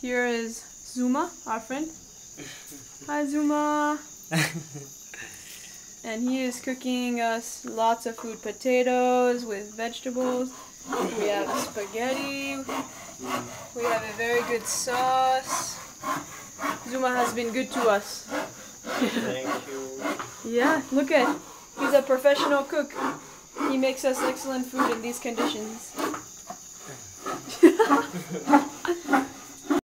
Here is Zuma, our friend. Hi, Zuma. And he is cooking us lots of food. Potatoes with vegetables. We have spaghetti. We have a very good sauce. Zuma has been good to us. Thank you. Yeah, look at. He's a professional cook. He makes us excellent food in these conditions.